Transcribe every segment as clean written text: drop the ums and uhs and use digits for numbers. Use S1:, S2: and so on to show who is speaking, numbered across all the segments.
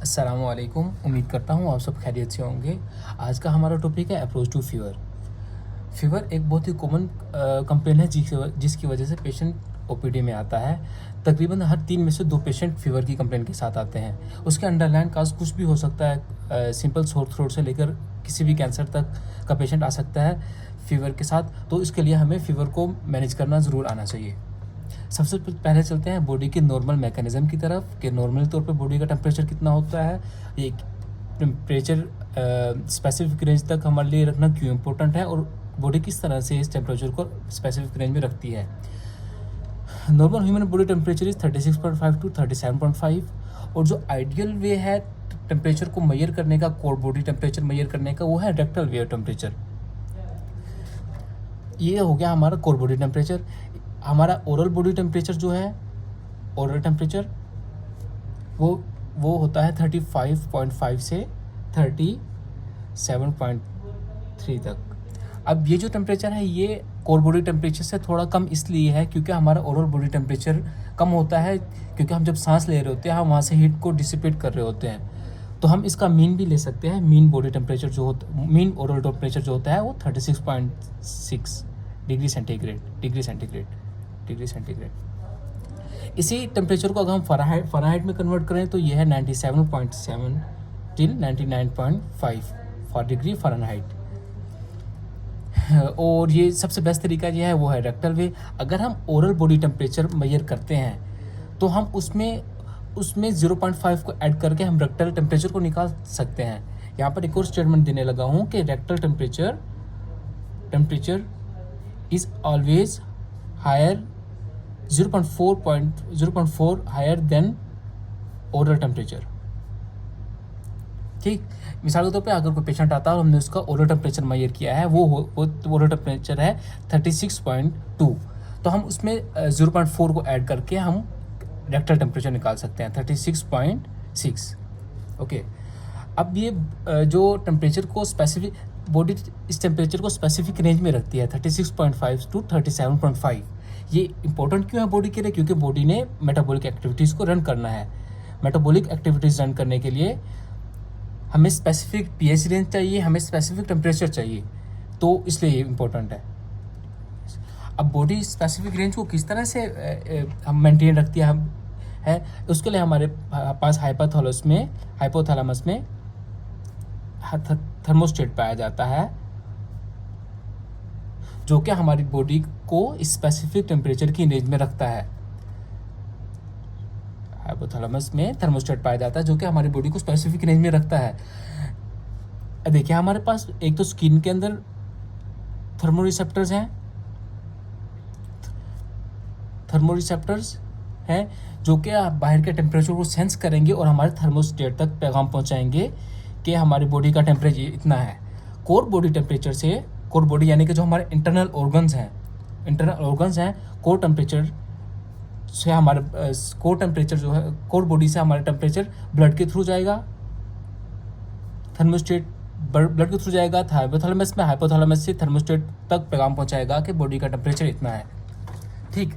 S1: अस्सलामुअलैकुम। उम्मीद करता हूँ आप सब खैरियत से होंगे। आज का हमारा टॉपिक है अप्रोच टू फीवर। फीवर एक बहुत ही कॉमन कंप्लेन है जिसकी वजह से पेशेंट ओपीडी में आता है। तकरीबन हर 3 में से 2 पेशेंट फीवर की कंप्लेन के साथ आते हैं। उसके अंडरलाइन काज कुछ भी हो सकता है, सिंपल सोर थ्रोट से लेकर किसी भी कैंसर तक का पेशेंट आ सकता है फीवर के साथ। तो इसके लिए हमें फ़ीवर को मैनेज करना ज़रूर आना चाहिए। सबसे पहले चलते हैं बॉडी के नॉर्मल मैकेनिज़्म की तरफ कि नॉर्मल तौर पे बॉडी का टेम्परेचर कितना होता है। ये टेम्परेचर स्पेसिफिक रेंज तक हमारे लिए रखना क्यों इम्पोर्टेंट है और बॉडी किस तरह से इस टेम्परेचर को स्पेसिफिक रेंज में रखती है। Normal human body temperature is 36.5 to 37.5 और जो आइडियल वे है टेम्परेचर को मेजर करने का, कोर बॉडी टेम्परेचर मेजर करने का, वो है रेक्टल वे टेम्परेचर। ये हो गया हमारा कोर बॉडी टेम्परेचर। हमारा ओरल बॉडी टेम्परेचर जो है, ओरल टेम्परेचर वो होता है 35.5 से 37.3 तक। अब ये जो टेम्परेचर है ये कोर बॉडी टेम्परेचर से थोड़ा कम इसलिए है क्योंकि हमारा ओरल बॉडी टेम्परेचर कम होता है, क्योंकि हम जब सांस ले रहे होते हैं हम वहाँ से हीट को डिसिपेट कर रहे होते हैं। तो हम इसका मीन भी ले सकते हैं। मीन बॉडी टेम्परेचर जो होता, मीन ओरल टेम्परेचर जो होता है वो 36.6 डिग्री सेंटीग्रेड। इसी टेम्परेचर को अगर हम फ़ारेनहाइट में कन्वर्ट करें तो यह है 97.7 टिल 99.5 फॉर डिग्री फ़ारेनहाइट। और ये सबसे बेस्ट तरीका ये है वो है रेक्टल वे। अगर हम ओरल बॉडी टेम्परेचर मेजर करते हैं तो हम उसमें 0.5 को ऐड करके हम रेक्टल टेम्परेचर को निकाल सकते हैं। यहाँ पर एक और स्टेटमेंट देने लगा हूँ कि rectal temperature is always higher 0.4 higher than oral temperature. ठीक, मिसाल के तौर पे अगर कोई पेशेंट आता है और हमने उसका ओरल टेम्परेचर मेजर किया है वो ओरल टेम्परेचर है 36.2, तो हम उसमें 0.4 को ऐड करके हम रेक्टल टेम्परेचर निकाल सकते हैं 36.6। ओके, अब ये जो टेम्परेचर को स्पेसिफिक बॉडी इस टेम्परेचर को स्पेसिफिक रेंज में रखती है 36.5 टू 37.5। ये इंपॉर्टेंट क्यों है बॉडी के लिए? क्योंकि बॉडी ने मेटाबॉलिक एक्टिविटीज़ को रन करना है। मेटाबॉलिक एक्टिविटीज़ रन करने के लिए हमें स्पेसिफिक पीएच रेंज चाहिए, हमें स्पेसिफिक टेम्परेचर चाहिए, तो इसलिए ये इम्पोर्टेंट है। अब बॉडी स्पेसिफिक रेंज को किस तरह से हम मेंटेन रखती है उसके लिए हमारे पास हाइपोथैलेमस में थर्मोस्टेट पाया जाता है जो कि हमारी बॉडी को स्पेसिफिक टेम्परेचर की रेंज में रखता है। हाइपोथैलेमस में थर्मोस्टेट पाया जाता है जो कि हमारी बॉडी को स्पेसिफिक रेंज में रखता है। देखिए हमारे पास एक तो स्किन के अंदर थर्मोरिसेप्टर्स हैं जो कि बाहर के टेम्परेचर को सेंस करेंगे और हमारे थर्मोस्टेट तक पैगाम पहुंचाएंगे कि हमारी बॉडी का टेम्परेचर इतना है। कोर बॉडी टेम्परेचर से, कोर बॉडी यानी कि जो हमारे इंटरनल ऑर्गन्स हैं, कोर टेम्परेचर से हमारे कोर टेम्परेचर जो है, कोर बॉडी से हमारा टेम्परेचर ब्लड के थ्रू जाएगा, थर्मोस्टेट ब्लड के थ्रू जाएगा हाइपोथैलेमस से थर्मोस्टेट तक पैगाम पहुंचाएगा कि बॉडी का टेम्परेचर इतना है। ठीक,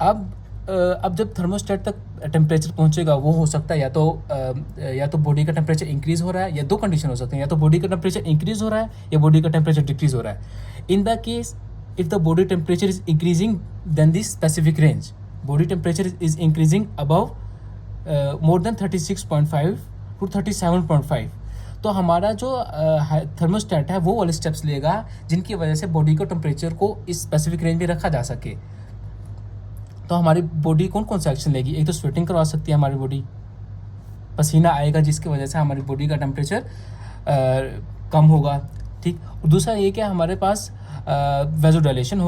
S1: अब जब थर्मोस्टेट तक टेम्परेचर पहुंचेगा वो हो सकता है या तो बॉडी का टेम्परेचर इंक्रीज हो रहा है, या दो कंडीशन हो सकते हैं, या तो बॉडी का टेम्परेचर इंक्रीज हो रहा है या बॉडी का टेम्परेचर डिक्रीज हो रहा है। In the case if the body temperature is increasing then this specific range, body temperature is increasing above more than 36.5 to 37.5, तो हमारा जो थर्मोस्टेट है वो वाले स्टेप्स लेगा जिनकी वजह से बॉडी को टेम्परेचर को इस स्पेसिफिक रेंज में रखा जा सके। तो हमारी बॉडी कौन कौन सा एक्शन लेगी? एक तो स्वेटिंग करवा सकती है हमारी बॉडी, पसीना आएगा जिसकी वजह से हमारी बॉडी का टेम्परेचर कम होगा। ठीक, और दूसरा ये क्या, हमारे पास वेजोडाइलेशन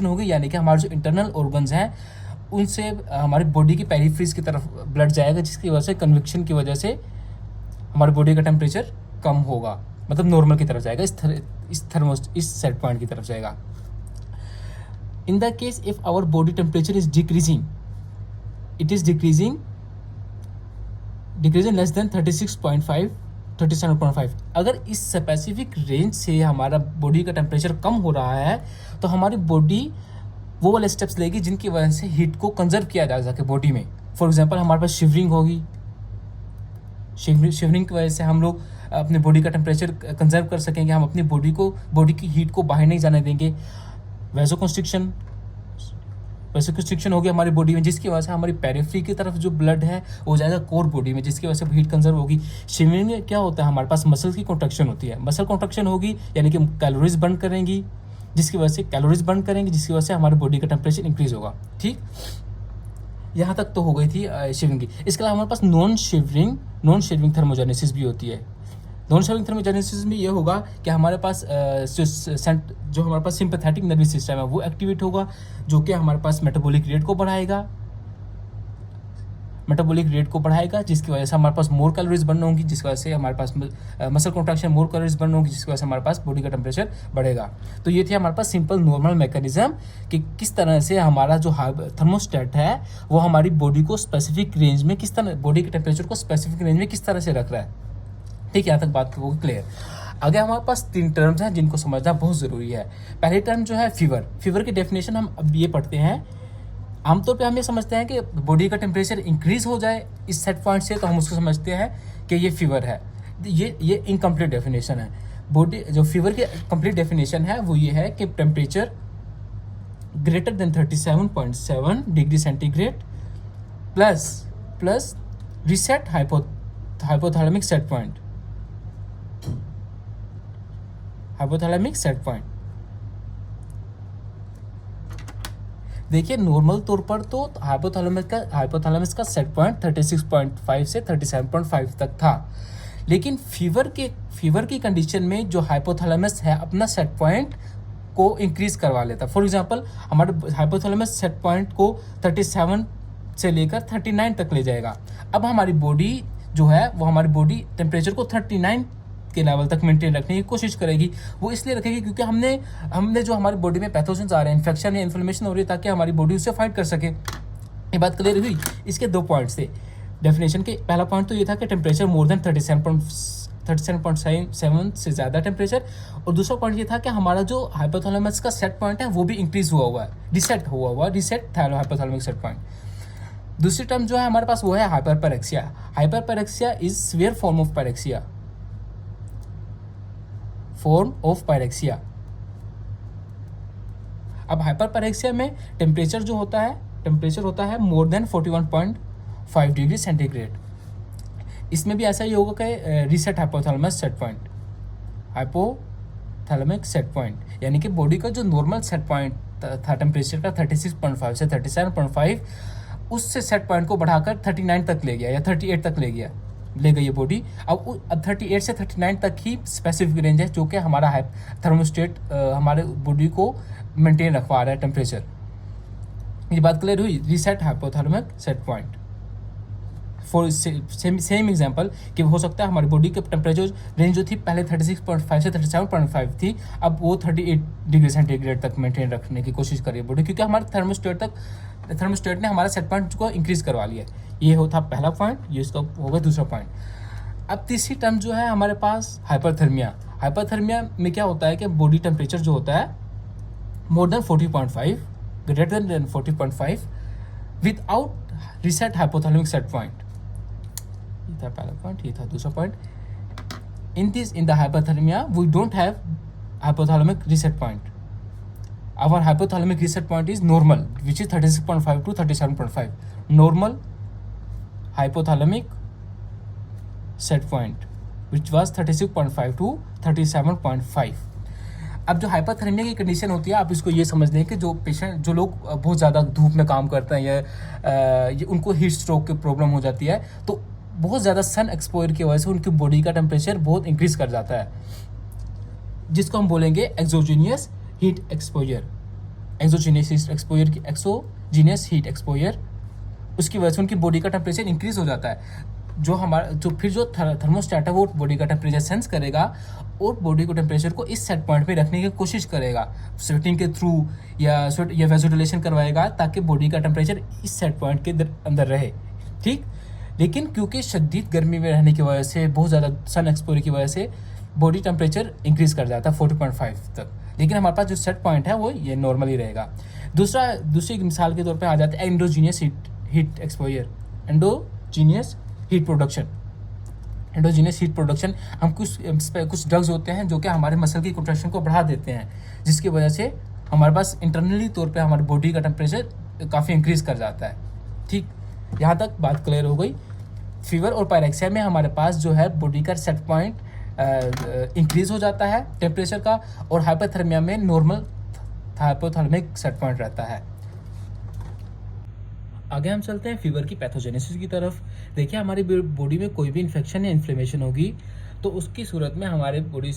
S1: होगी यानी कि हमारे जो इंटरनल ऑर्गन्स हैं उनसे हमारी बॉडी की पेरिफेरीज की तरफ ब्लड जाएगा जिसकी वजह से कन्वेक्शन की वजह से हमारी बॉडी का टेम्परेचर कम होगा, मतलब नॉर्मल की तरफ जाएगा, इस सेट पॉइंट की तरफ जाएगा। In the case if our body temperature is decreasing less than 36.5 37.5, अगर इस स्पेसिफिक रेंज से हमारा बॉडी का टेम्परेचर कम हो रहा है तो हमारी बॉडी वो वाले स्टेप्स लेगी जिनकी वजह से हीट को कंजर्व किया जा सके बॉडी में। फॉर एग्जांपल हमारे पास शिवरिंग होगी, शिवरिंग की वजह से हम लोग अपने बॉडी का टेम्परेचर कंजर्व कर सकेंगे, हम अपनी बॉडी की हीट को बाहर नहीं जाने देंगे। वैसोकंस्ट्रिक्शन हो गया हमारी बॉडी में, जिसकी वजह से हमारी पेरिफेरी की तरफ जो ब्लड है वो जाएगा कोर बॉडी में, जिसकी वजह से हीट कंजर्व होगी। शिवरिंग में क्या होता है, हमारे पास मसल की कॉन्ट्रैक्शन होती है, मसल कॉन्ट्रैक्शन होगी यानी कि कैलोरीज बर्न करेंगी, जिसकी वजह से हमारी बॉडी का टेम्परेचर इंक्रीज होगा। ठीक, यहाँ तक तो हो गई थी शिवरिंग की। इसके अलावा हमारे पास नॉन शिवरिंग थर्मोजेनेसिस भी होती है। नॉन शिवरिंग थर्मोजेनेसिस में ये होगा कि हमारे पास जो हमारे पास सिंपैथेटिक नर्वस सिस्टम है वो एक्टिवेट होगा, जो कि हमारे पास मेटाबॉलिक रेट को बढ़ाएगा, जिसकी वजह से हमारे पास मोर कैलोरीज बर्न होंगी, जिसकी वजह से हमारे पास muscle contraction more calories burn होंगी, जिसकी वजह से हमारे पास बॉडी का टेम्परेचर बढ़ेगा। तो ये थी हमारे पास सिंपल नॉर्मल मैकेनिज्म कि किस तरह से हमारा जो थर्मोस्टेट है वो हमारी बॉडी को स्पेसिफिक रेंज में बॉडी के टेम्परेचर को स्पेसिफिक रेंज में किस तरह से रख रहा है। ठीक, यहाँ तक बात होगी क्लियर। आगे हमारे पास 3 टर्म्स हैं जिनको समझना बहुत ज़रूरी है। पहली टर्म जो है फीवर की डेफिनेशन हम अब ये पढ़ते हैं। आमतौर पे हम ये समझते हैं कि बॉडी का टेम्परेचर इंक्रीज हो जाए इस सेट पॉइंट से तो हम उसको समझते हैं कि ये फीवर है। ये इनकम्प्लीट डेफिनेशन है। बॉडी जो फीवर की कंप्लीट डेफिनेशन है वो ये है कि temperature greater than 37.7 degree centigrade plus reset hypothalamic set point. देखिए नॉर्मल तौर पर तो हाइपोथैलेमस का सेट पॉइंट 36.5 से 37.5 तक था, लेकिन फीवर की कंडीशन में जो हाइपोथैलेमस है अपना सेट पॉइंट को इंक्रीज करवा लेता। फॉर एग्जांपल हमारे हाइपोथैलेमस सेट पॉइंट को 37 से लेकर 39 तक ले जाएगा। अब हमारी बॉडी जो है वो हमारी बॉडी टेम्परेचर को 39 के लेवल तक मेंटेन रखने की कोशिश करेगी। वो इसलिए रखेगी क्योंकि हमने जो हमारी बॉडी में पैथोजेंस आ रहे हैं, इन्फेक्शन या इन्फ्लेमेशन हो रही है, ताकि हमारी बॉडी उससे फाइट कर सके। ये बात क्लियर हुई। इसके 2 पॉइंट्स थे डेफिनेशन के। पहला पॉइंट तो ये था कि टेम्परेचर मोर देन 37.7 से ज़्यादा टेम्परेचर, और दूसरा पॉइंट ये था कि हमारा जो हाइपोथैलेमस का सेट पॉइंट है वो भी इंक्रीज हुआ है, रिसेट हाइपोथैलेमिक सेट पॉइंट। दूसरी टर्म जो है हमारे पास वो है hyperpyrexia is severe form of pyrexia. अब हाइपरपेरेक्सिया में टेम्परेचर होता है मोर देन 41.5 डिग्री सेंटीग्रेड। इसमें भी ऐसा ही होगा कि रिसेट हाइपोथैलेमिक सेट पॉइंट, यानी कि बॉडी का जो नॉर्मल सेट पॉइंट था टेम्परेचर का 36.5 से 37.5, उससे सेट पॉइंट को बढ़ाकर 39 तक ले गया या 38 तक ले गई ये बॉडी। अब 38 से 39 तक ही स्पेसिफिक रेंज है जो कि हमारा थर्मोस्टेट हमारे बॉडी को मेंटेन रखवा रहा है टेम्परेचर। ये बात क्लियर हुई। Reset hypothalamic set point for same example कि हो सकता है हमारी बॉडी के टेम्परेचर रेंज जो थी पहले 36.5 से 37.5 थी, अब वो 38 डिग्री सेंटीग्रेड तक मेंटेन रखने की कोशिश कर रही है बॉडी, क्योंकि हमारे थर्मोस्टेट ने हमारा सेट पॉइंट को इंक्रीज करवा लिया। ये होता पहला पॉइंट, ये इसका होगा दूसरा पॉइंट। अब तीसरी टर्म जो है हमारे पास हाइपरथर्मिया में क्या होता है कि बॉडी टेम्परेचर जो होता है more than 40.5 greater than 40.5 without reset hypothalamic set point. ये था पहला पॉइंट, ये था दूसरा point. In the hyperthermia we don't have hypothalamic reset point. Our hypothalamic reset point is normal, which is 36.5 to 37.5. Normal hypothalamic set point, which was 36.5 to 37.5. अब जो hyperthermia की condition होती है, आप इसको ये समझ लें कि जो लोग बहुत ज़्यादा धूप में काम करते हैं या उनको हीट स्ट्रोक की प्रॉब्लम हो जाती है, तो बहुत ज़्यादा सन एक्सपोजर की वजह से उनकी बॉडी का टेम्परेचर बहुत इंक्रीज कर जाता है, जिसको हम बोलेंगे exogenous heat exposure. Exogenous heat exposure, उसकी वजह से उनकी बॉडी का टेम्परेचर इंक्रीज हो जाता है। जो थर्मोस्टेट है वो बॉडी का टेम्परेचर सेंस करेगा और बॉडी को टेम्परेचर को इस सेट पॉइंट पे रखने की कोशिश करेगा, स्वेटिंग के थ्रू या वेजोडिलेशन करवाएगा, ताकि बॉडी का टेम्परेचर इस सेट पॉइंट के अंदर रहे। ठीक, लेकिन क्योंकि शदीद गर्मी में रहने की वजह से, बहुत ज़्यादा सन एक्सपोजर की वजह से बॉडी टेम्परेचर इंक्रीज कर जाता है 40.5 तक, लेकिन हमारे पास जो सेट पॉइंट है वो ये नॉर्मल ही रहेगा। दूसरी मिसाल के तौर पे आ जाता है endogenous heat exposure. Endogenous heat production. Endogenous heat production, हम कुछ ड्रग्स होते हैं जो कि हमारे मसल की कंट्रैक्शन को बढ़ा देते हैं, जिसकी वजह से हमारे पास इंटरनली तौर पे हमारे बॉडी का टेम्परेचर काफ़ी इंक्रीज़ कर जाता है। ठीक, यहाँ तक बात क्लियर हो गई। फीवर और पायरेक्सिया में हमारे पास जो है बॉडी का सेट पॉइंट इंक्रीज़ हो जाता है टेम्परेचर का, और हाइपोथर्मिया में नॉर्मल हाइपोथर्मिक सेट पॉइंट रहता है। आगे हम चलते हैं फीवर की पैथोजेनेसिस की तरफ। देखिए, हमारी बॉडी में कोई भी इन्फेक्शन या इन्फ्लेमेशन होगी तो उसकी सूरत में हमारे बॉडी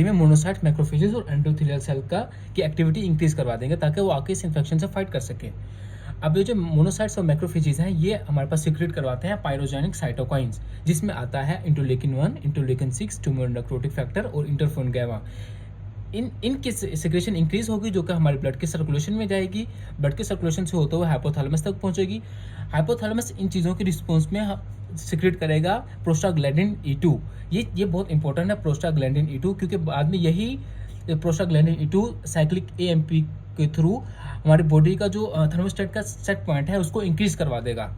S1: में मोनोसाइट, मैक्रोफेजेस और एंडोथेलियल सेल की एक्टिविटी इंक्रीज करवा देंगे ताकि वो आके इस इन्फेक्शन से फाइट कर सके। अब ये जो मोनोसाइट्स और मैक्रोफेजेस हैं ये हमारे पास सिक्रेट करवाते हैं पायरोजेनिक साइटोकाइंस, जिसमें आता है इंटरलेकिन 1, इंटरलेकिन 6, ट्यूमर नेक्रोटिक फैक्टर और इंटरफेरोन गैमा। इनकी सिक्रेशन इंक्रीज होगी जो कि हमारे ब्लड के सर्कुलेशन में जाएगी, ब्लड के सर्कुलेशन से होते हुए हाइपोथैलेमस तक पहुंचेगी। हाइपोथैलेमस इन चीज़ों की रिस्पॉन्स में सिक्रेट करेगा प्रोस्टाग्लैंडिन E2। ये बहुत इंपॉर्टेंट है प्रोस्टाग्लैंडिन E2, क्योंकि बाद में यही प्रोस्टाग्लैंडिन E2 साइक्लिक AMP के थ्रू हमारी बॉडी का जो थर्मोस्टेट का सेट पॉइंट है उसको इंक्रीज करवा देगा।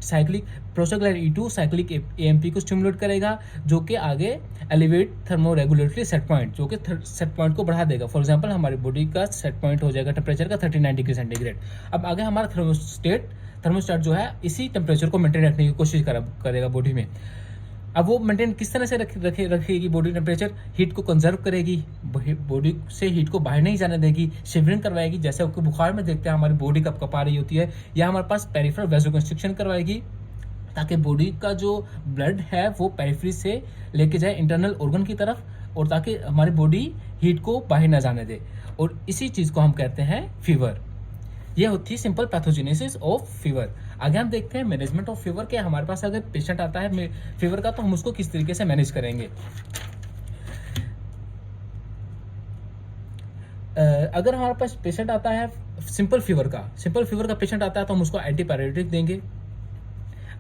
S1: Cyclic prostaglandin E2 cyclic AMP को स्टिमुलेट करेगा जो कि आगे elevate thermo regulatory set point, जो कि सेट पॉइंट को बढ़ा देगा। फॉर एग्जांपल हमारी बॉडी का सेट पॉइंट हो जाएगा टेम्परेचर का 39 डिग्री सेंटीग्रेड। अब आगे हमारा थर्मोस्टेट जो है इसी टेम्परेचर को मेंटेन रखने की कोशिश करेगा बॉडी में। अब वो मेंटेन किस तरह से रखेगी बॉडी टेम्परेचर, हीट को कंजर्व करेगी, बॉडी से हीट को बाहर नहीं जाने देगी, शिवरिंग करवाएगी, जैसे आपको बुखार में देखते हैं हमारी बॉडी कप कपा रही होती है, या हमारे पास पेरिफेरल वैसोकंस्ट्रिक्शन करवाएगी ताकि बॉडी का जो ब्लड है वो पेरिफेरी से लेके जाए इंटरनल ऑर्गन की तरफ, और ताकि हमारी बॉडी हीट को बाहर ना जाने दे, और इसी चीज़ को हम कहते हैं फीवर। ये होती है सिंपल पैथोजेनेसिस ऑफ फीवर। आगे हम देखते हैं मैनेजमेंट ऑफ फीवर के। हमारे पास अगर पेशेंट आता है फीवर का तो हम उसको किस तरीके से मैनेज करेंगे। अगर हमारे पास पेशेंट आता है सिंपल फीवर का पेशेंट आता है तो हम उसको एंटीपायरेटिक देंगे।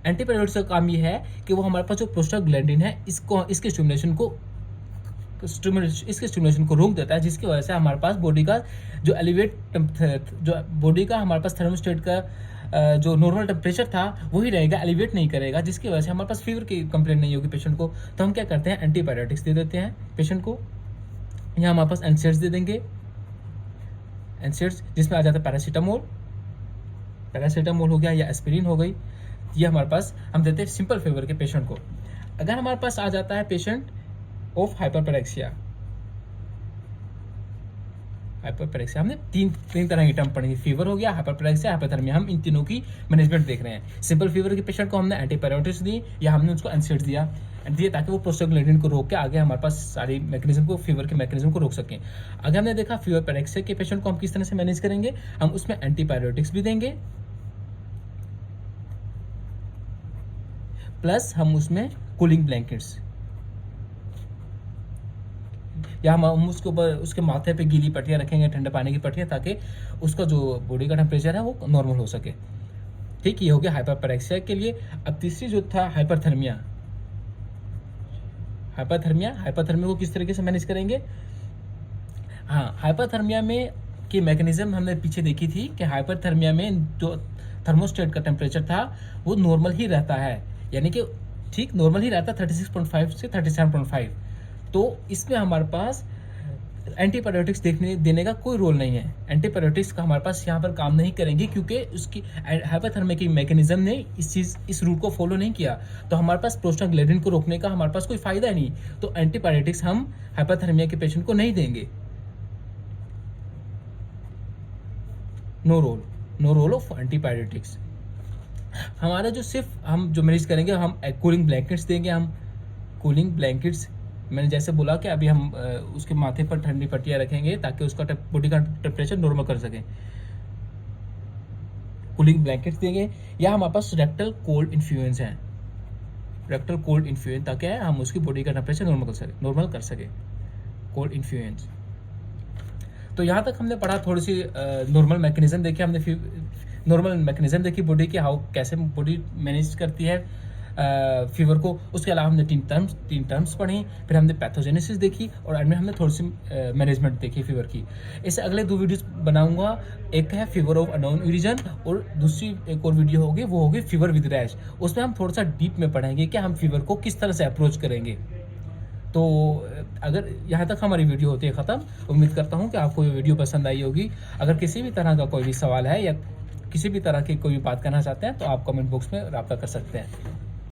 S1: एंटीपायरेटिक्स का काम ये है कि वो हमारे पास जो प्रोस्टाग्लैंडिन है इसके स्टिमुलेशन को रोक देता है, जिसकी वजह से हमारे पास बॉडी का हमारे पास थर्मोस्टेट का जो नॉर्मल टेम्परेचर था वही रहेगा, एलिवेट नहीं करेगा, जिसकी वजह से हमारे पास फीवर की कंप्लेंट नहीं होगी पेशेंट को। तो हम क्या करते हैं, एंटीबायोटिक्स दे देते हैं पेशेंट को। यहाँ हमारे पास एनसेड्स दे देंगे, एनसेड्स जिसमें आ जाता है पैरासीटामोल हो गया या एस्पिरिन हो गई। ये हमारे पास हम देते हैं सिंपल फीवर के पेशेंट को। अगर हमारे पास आ जाता है पेशेंट ऑफ हाइपरपेरेक्सिया, हमने तीन तरह की टर्म पढ़ी, फीवर हो गया, हाइपरपेरेक्सिया, हाइपोथर्मिया। हम इन तीनों की मैनेजमेंट देख रहे हैं। सिंपल फीवर के पेशेंट को हमने एंटीपायरेटिक्स दी या हमने उसको एनसेड्स दिया ताकि वो प्रोस्टाग्लैंडिन को रोक के आगे हमारे पास सारी मैकेनिज्म को, फीवर के मैकेनिज्म को रोक सकें। आगे हमने देखा फीवर पेरेक्सिया के पेशेंट को हम किस तरह से मैनेज करेंगे। हम उसमें एंटीपायरेटिक्स भी देंगे, प्लस हम उसमें कूलिंग ब्लैंकेट्स, या हम उसके ऊपर उसके माथे पे गीली पट्टियाँ रखेंगे, ठंडे पानी की पट्टियाँ, ताकि उसका जो बॉडी का टेम्परेचर है वो नॉर्मल हो सके। ठीक, ये हो गया हाइपरपेरेक्सिया के लिए। अब तीसरी जो था हाइपरथर्मिया को किस तरीके से मैनेज करेंगे। हाँ, हाइपरथर्मिया में की मैकेनिज्म हमने पीछे देखी थी कि हाइपरथर्मिया में जो थर्मोस्टेट का टेम्परेचर था वो नॉर्मल ही रहता है, यानी कि ठीक नॉर्मल ही रहता है 36.5 से 37.5। तो इसमें हमारे पास एंटीबायोटिक्स देने का कोई रोल नहीं है। एंटीबायोटिक्स का हमारे पास यहाँ पर काम नहीं करेंगे क्योंकि उसकी हाइपरथर्मिया की मैकेनिज्म ने इस रूट को फॉलो नहीं किया। तो हमारे पास प्रोस्टाग्लैंडिन को रोकने का हमारे पास कोई फायदा नहीं। तो एंटीबायोटिक्स हम हाइपरथर्मिया के पेशेंट को नहीं देंगे। No role of antibiotics. हमारा जो सिर्फ हम जो मैनेज करेंगे, हम कूलिंग ब्लैंकेट्स देंगे। हम कूलिंग ब्लैंकेट्स, मैंने जैसे बोला कि अभी हम उसके माथे पर ठंडी पट्टियाँ रखेंगे ताकि उसका बॉडी का टेम्परेचर नॉर्मल कर सकें। कूलिंग ब्लैंकेट्स देंगे, या हमारे पास रेक्टल कोल्ड इन्फ्लुएंस है, रेक्टल कोल्ड इन्फ्लुएंस, ताकि हम उसकी बॉडी का टेम्परेचर नॉर्मल कर सके कोल्ड इन्फ्लुएंस। तो यहाँ तक हमने पढ़ा, थोड़ी सी नॉर्मल मैकेनिज्म देखी हमने, नॉर्मल मैकेनिज्म देखी बॉडी की, हाउ कैसे बॉडी मैनेज करती है फीवर को। उसके अलावा हमने तीन टर्म्स पढ़ी, फिर हमने पैथोजेनेसिस देखी और एंड में हमने थोड़ी सी मैनेजमेंट देखी फीवर की। इससे अगले 2 वीडियोस बनाऊंगा, एक है फीवर ऑफ अननोन ओरिजिन और दूसरी एक और वीडियो होगी, वो होगी फीवर विद रैश। उसमें हम थोड़ा सा डीप में पढ़ेंगे कि हम फीवर को किस तरह से अप्रोच करेंगे। तो अगर यहाँ तक हमारी वीडियो होती है ख़त्म। उम्मीद करता हूँ कि आपको ये वीडियो पसंद आई होगी। अगर किसी भी तरह का कोई भी सवाल है या किसी भी तरह की कोई भी बात करना चाहते हैं तो आप कमेंट बॉक्स में रब्ता कर सकते हैं।